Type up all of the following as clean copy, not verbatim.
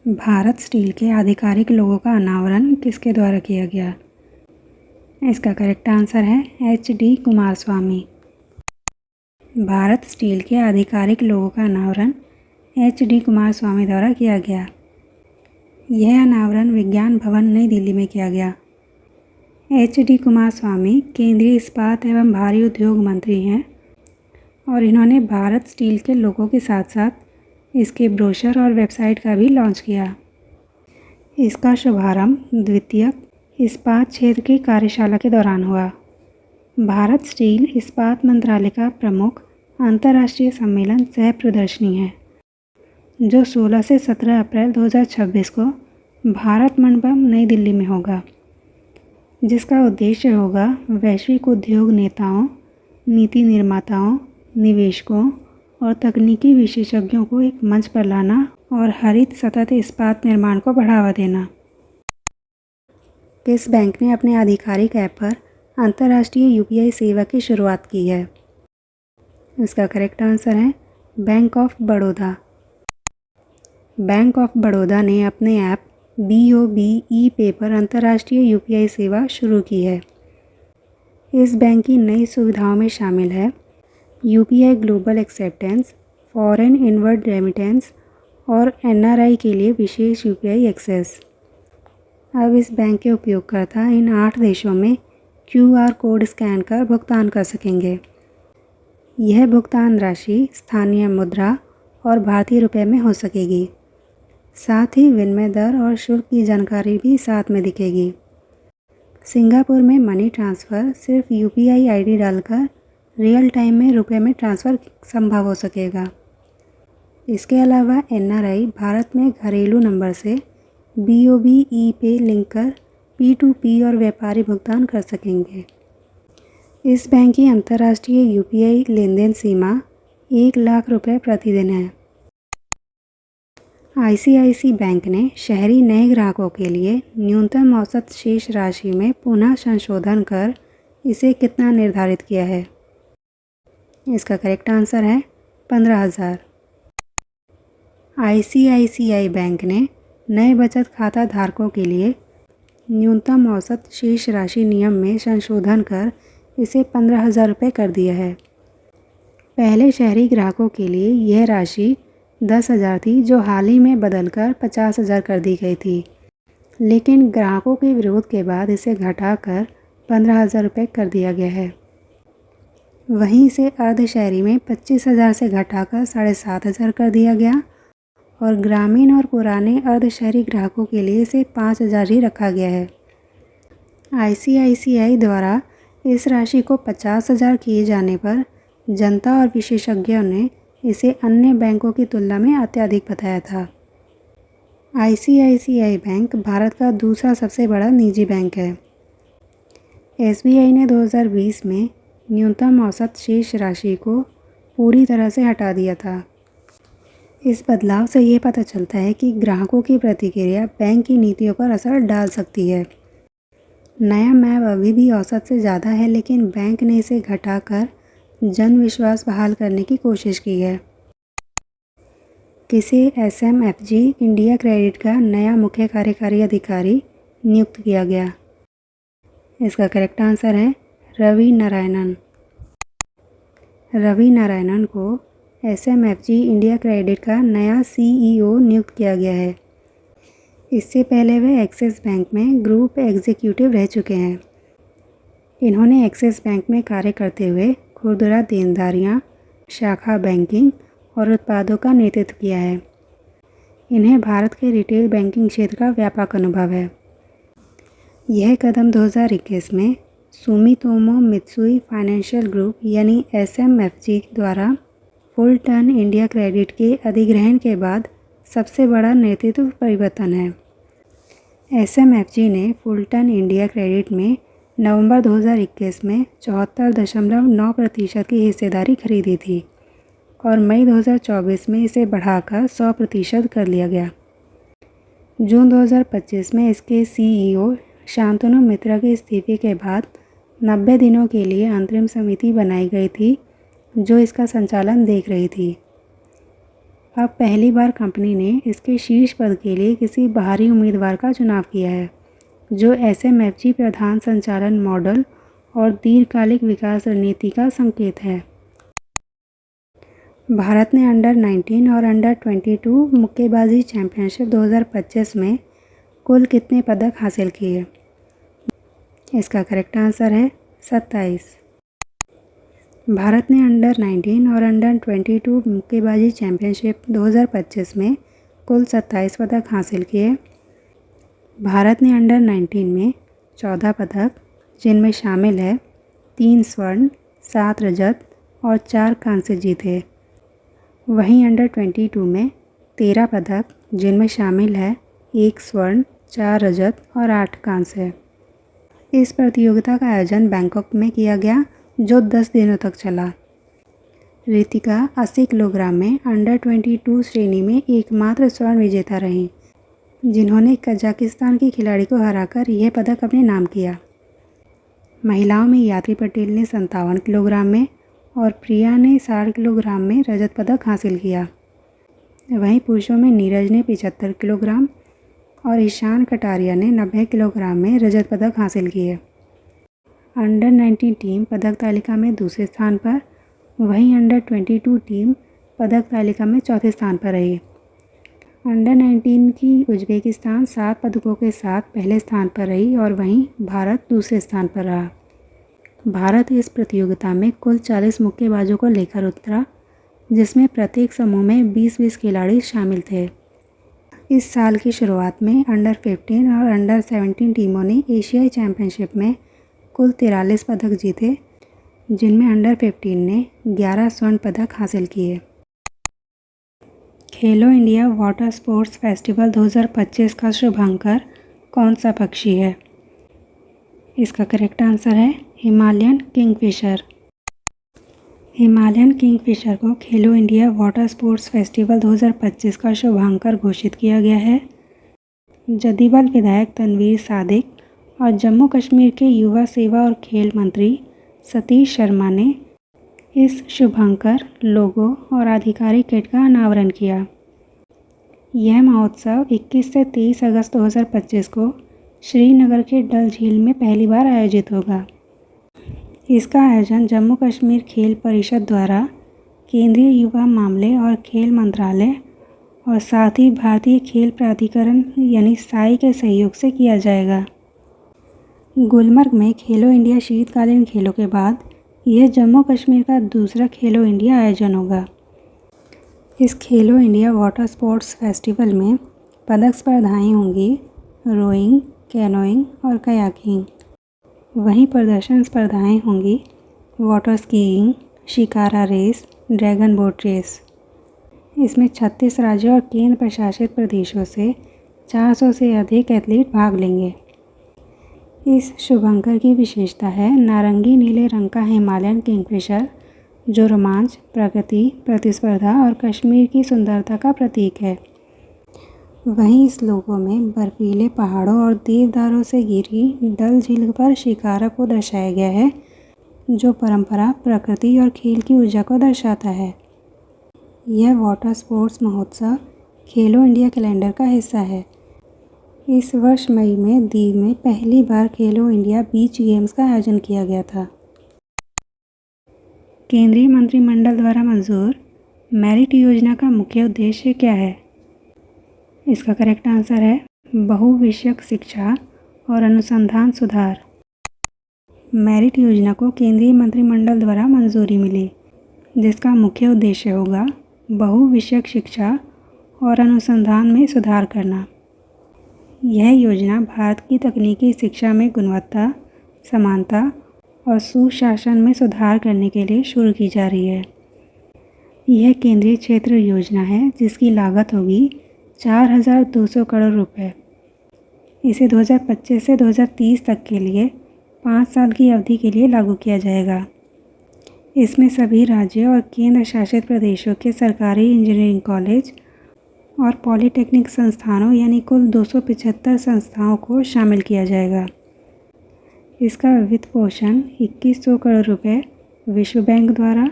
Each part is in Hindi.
भारत स्टील के आधिकारिक लोगो का अनावरण किसके द्वारा किया गया? इसका करेक्ट आंसर है एच.डी. कुमारस्वामी। भारत स्टील के आधिकारिक लोगो का अनावरण एच.डी. कुमारस्वामी द्वारा किया गया। यह अनावरण विज्ञान भवन नई दिल्ली में किया गया। एच.डी. कुमारस्वामी केंद्रीय इस्पात एवं भारी उद्योग मंत्री हैं और इन्होंने भारत स्टील के लोगो के साथ साथ इसके ब्रोशर और वेबसाइट का भी लॉन्च किया। इसका शुभारंभ द्वितीयक इस्पात क्षेत्र की कार्यशाला के दौरान हुआ। भारत स्टील इस्पात मंत्रालय का प्रमुख अंतर्राष्ट्रीय सम्मेलन सह प्रदर्शनी है, जो 16 से 17 अप्रैल 2026 को भारत मंडपम नई दिल्ली में होगा, जिसका उद्देश्य होगा वैश्विक उद्योग नेताओं, नीति निर्माताओं, निवेशकों और तकनीकी विशेषज्ञों को एक मंच पर लाना और हरित सतत इस्पात निर्माण को बढ़ावा देना। किस बैंक ने अपने आधिकारिक ऐप पर अंतर्राष्ट्रीय यूपीआई सेवा की शुरुआत की है? इसका करेक्ट आंसर है bank of Baroda. Bank of Baroda ने अपने ऐप BOB ई-पे पर अंतर्राष्ट्रीय यूपीआई सेवा शुरू की है। इस बैंक की नई सुविधाओं में शामिल है UPI global acceptance, foreign inward remittance और NRI के लिए विशेष यूपीआई एक्सेस। अब इस बैंक के उपयोगकर्ता इन 8 देशों में QR कोड स्कैन कर भुगतान कर सकेंगे। यह भुगतान राशि स्थानीय मुद्रा और भारतीय रुपये में हो सकेगी। साथ ही विनिमय दर और शुल्क की जानकारी भी साथ में दिखेगी। सिंगापुर में मनी ट्रांसफ़र सिर्फ UPI ID डालकर रियल टाइम में रुपए में ट्रांसफ़र संभव हो सकेगा। इसके अलावा NRI भारत में घरेलू नंबर से BOB ई-पे लिंक कर P2P और व्यापारी भुगतान कर सकेंगे। इस बैंक की अंतर्राष्ट्रीय UPI लेनदेन सीमा 1 लाख रुपए प्रतिदिन है। ICICI बैंक ने शहरी नए ग्राहकों के लिए न्यूनतम औसत शेष राशि में पुनः संशोधन कर इसे कितना निर्धारित किया है? इसका करेक्ट आंसर है 15,000। ICICI बैंक ने नए बचत खाता धारकों के लिए न्यूनतम औसत शेष राशि नियम में संशोधन कर इसे 15,000 रुपये कर दिया है। पहले शहरी ग्राहकों के लिए यह राशि 10,000 थी, जो हाल ही में बदलकर 50,000 कर दी गई थी, लेकिन ग्राहकों के विरोध के बाद इसे घटाकर 15,000 रुपये कर दिया गया है। वहीं इसे अर्ध शहरी में 25,000 से घटाकर 7,500 कर दिया गया और ग्रामीण और पुराने अर्ध शहरी ग्राहकों के लिए इसे 5,000 ही रखा गया है। ICICI द्वारा इस राशि को 50,000 किए जाने पर जनता और विशेषज्ञों ने इसे अन्य बैंकों की तुलना में अत्यधिक बताया था। ICICI बैंक भारत का दूसरा सबसे बड़ा निजी बैंक है। SBI ने 2020 में न्यूनतम औसत शेष राशि को पूरी तरह से हटा दिया था। इस बदलाव से ये पता चलता है कि ग्राहकों की प्रतिक्रिया बैंक की नीतियों पर असर डाल सकती है। नया मैप अभी भी औसत से ज़्यादा है, लेकिन बैंक ने इसे घटाकर जन विश्वास बहाल करने की कोशिश की है। किसे SMFG इंडिया क्रेडिट का नया मुख्य कार्यकारी अधिकारी नियुक्त किया गया? इसका करेक्ट आंसर है रवि नारायणन। रवि नारायणन को SMFG इंडिया क्रेडिट का नया CEO नियुक्त किया गया है। इससे पहले वे एक्सिस बैंक में ग्रुप एग्जीक्यूटिव रह चुके हैं। इन्होंने एक्सिस बैंक में कार्य करते हुए खुदरा देनदारियाँ, शाखा बैंकिंग और उत्पादों का नेतृत्व किया है। इन्हें भारत के रिटेल बैंकिंग क्षेत्र का व्यापक अनुभव है। यह कदम 2021 में सुमितोमो मित्सुई फाइनेंशियल ग्रुप यानी SMFG द्वारा फुलटन इंडिया क्रेडिट के अधिग्रहण के बाद सबसे बड़ा नेतृत्व परिवर्तन है। SMFG ने फुलटन इंडिया क्रेडिट में नवंबर 2021 में 74.9% की हिस्सेदारी खरीदी थी और मई 2024 में इसे बढ़ाकर 100% कर लिया गया। जून 2025 में इसके CEO शांतनु मित्रा के इस्तीफे के बाद 90 दिनों के लिए अंतरिम समिति बनाई गई थी, जो इसका संचालन देख रही थी। अब पहली बार कंपनी ने इसके शीर्ष पद के लिए किसी बाहरी उम्मीदवार का चुनाव किया है, जो SMFG प्रधान संचालन मॉडल और दीर्घकालिक विकास रणनीति का संकेत है। भारत ने अंडर 19 और अंडर 22 मुक्केबाजी चैंपियनशिप 2025 में कुल कितने पदक हासिल किए? इसका करेक्ट आंसर है 27। भारत ने अंडर 19 और अंडर 22 मुक्केबाजी चैंपियनशिप 2025 में कुल 27 पदक हासिल किए। भारत ने अंडर 19 में 14 पदक, जिनमें शामिल है 3 स्वर्ण, 7 रजत और 4 कांस्य जीते। वहीं अंडर 22 में 13 पदक, जिनमें शामिल है 1 स्वर्ण, 4 रजत और 8 कांस्य। इस प्रतियोगिता का आयोजन बैंकॉक में किया गया, जो 10 दिनों तक चला। रितिका 80 किलोग्राम में अंडर 22 श्रेणी में एकमात्र स्वर्ण विजेता रहीं, जिन्होंने कजाकिस्तान की खिलाड़ी को हराकर यह पदक अपने नाम किया। महिलाओं में यात्री पटेल ने 57 किलोग्राम में और प्रिया ने 60 किलोग्राम में रजत पदक हासिल किया। वहीं पुरुषों में नीरज ने 75 किलोग्राम और ईशान कटारिया ने 90 किलोग्राम में रजत पदक हासिल किए। अंडर 19 टीम पदक तालिका में दूसरे स्थान पर, वहीं अंडर 22 टीम पदक तालिका में चौथे स्थान पर रही। अंडर 19 की उज्बेकिस्तान 7 पदकों के साथ पहले स्थान पर रही और वहीं भारत दूसरे स्थान पर रहा। भारत इस प्रतियोगिता में कुल 40 मुक्केबाजों को लेकर उतरा, जिसमें प्रत्येक समूह में 20-20 खिलाड़ी शामिल थे। इस साल की शुरुआत में अंडर 15 और अंडर 17 टीमों ने एशियाई चैंपियनशिप में कुल 43 पदक जीते, जिनमें अंडर 15 ने 11 स्वर्ण पदक हासिल किए। खेलो इंडिया वाटर स्पोर्ट्स फेस्टिवल 2025 का शुभांकर कौन सा पक्षी है? इसका करेक्ट आंसर है हिमालयन किंगफिशर। हिमालयन किंगफिशर को खेलो इंडिया वाटर स्पोर्ट्स फेस्टिवल 2025 का शुभांकर घोषित किया गया है। जदीबल विधायक तनवीर सादिक और जम्मू कश्मीर के युवा सेवा और खेल मंत्री सतीश शर्मा ने इस शुभंकर लोगो और आधिकारिक किट का अनावरण किया। यह महोत्सव 21 से 23 अगस्त 2025 को श्रीनगर के डल झील में पहली बार आयोजित होगा। इसका आयोजन जम्मू कश्मीर खेल परिषद द्वारा केंद्रीय युवा मामले और खेल मंत्रालय और साथ ही भारतीय खेल प्राधिकरण यानी साई के सहयोग से किया जाएगा। गुलमर्ग में खेलो इंडिया शीतकालीन खेलों के बाद यह जम्मू कश्मीर का दूसरा खेलो इंडिया आयोजन होगा। इस खेलो इंडिया वाटर स्पोर्ट्स फेस्टिवल में पदक स्पर्धाएं होंगी रोइंग, कैनोइंग और कयाकिंग। वहीं प्रदर्शन स्पर्धाएं होंगी water skiing, shikara race, dragon boat race. इसमें 36 राज्यों और केंद्र प्रशासित प्रदेशों से 400 से अधिक एथलीट भाग लेंगे। इस शुभंकर की विशेषता है नारंगी नीले रंग का हिमालयन किंगफिशर, जो रोमांच, प्रगति, प्रतिस्पर्धा और कश्मीर की सुंदरता का प्रतीक है। वहीं इस लोगो में बर्फीले पहाड़ों और देवदारों से घिरी डल झील पर शिकारा को दर्शाया गया है, जो परंपरा, प्रकृति और खेल की ऊर्जा को दर्शाता है। यह वाटर स्पोर्ट्स महोत्सव खेलो इंडिया कैलेंडर का हिस्सा है। इस वर्ष मई में दीव में पहली बार खेलो इंडिया बीच गेम्स का आयोजन किया गया था। केंद्रीय मंत्रिमंडल द्वारा मंजूर मेरिट योजना का मुख्य उद्देश्य क्या है? इसका करेक्ट आंसर है बहुविषयक शिक्षा और अनुसंधान सुधार। मेरिट योजना को केंद्रीय मंत्रिमंडल द्वारा मंजूरी मिली, जिसका मुख्य उद्देश्य होगा बहुविषयक शिक्षा और अनुसंधान में सुधार करना। यह योजना भारत की तकनीकी शिक्षा में गुणवत्ता, समानता और सुशासन में सुधार करने के लिए शुरू की जा रही है। यह केंद्रीय क्षेत्र योजना है जिसकी लागत होगी 4,200 करोड़ रुपए। इसे 2025 से 2030 तक के लिए 5 साल की अवधि के लिए लागू किया जाएगा। इसमें सभी राज्यों और केंद्र शासित प्रदेशों के सरकारी इंजीनियरिंग कॉलेज और पॉलिटेक्निक संस्थानों यानी कुल 275 संस्थाओं को शामिल किया जाएगा। इसका वित्त पोषण 2100 करोड़ रुपए विश्व बैंक द्वारा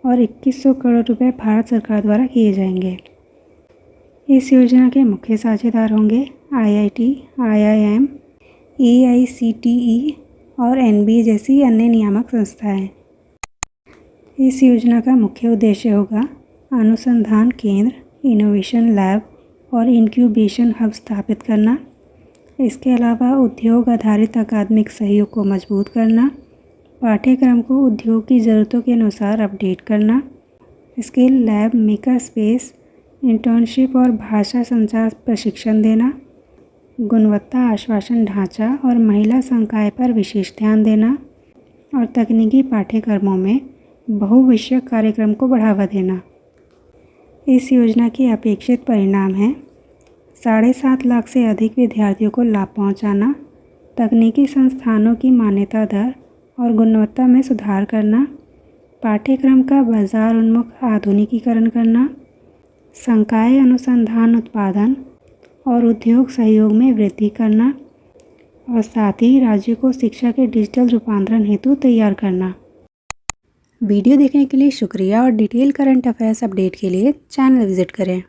और 2100 करोड़ रुपए भारत सरकार द्वारा किए जाएंगे। इस योजना के मुख्य साझेदार होंगे IIT, IIM, AICTE और NBA जैसी अन्य नियामक संस्थाएं। इस योजना का मुख्य उद्देश्य होगा अनुसंधान केंद्र, इनोवेशन लैब और इंक्यूबेशन हब स्थापित करना। इसके अलावा उद्योग आधारित अकादमिक सहयोग को मजबूत करना, पाठ्यक्रम को उद्योग की ज़रूरतों के अनुसार अपडेट करना, skill lab, maker space, internship और भाषा संचार प्रशिक्षण देना, गुणवत्ता आश्वासन ढांचा और महिला संकाय पर विशेष ध्यान देना और तकनीकी पाठ्यक्रमों में बहुविषयक कार्यक्रम को बढ़ावा देना। इस योजना के अपेक्षित परिणाम हैं 7.5 लाख से अधिक विद्यार्थियों को लाभ पहुंचाना, तकनीकी संस्थानों की मान्यता दर और गुणवत्ता में सुधार करना, पाठ्यक्रम का बाजार उन्मुख आधुनिकीकरण करना, संकाय अनुसंधान उत्पादन और उद्योग सहयोग में वृद्धि करना और साथ ही राज्य को शिक्षा के डिजिटल रूपांतरण हेतु तैयार करना। वीडियो देखने के लिए शुक्रिया और डिटेल करंट अफेयर्स अपडेट के लिए चैनल विजिट करें।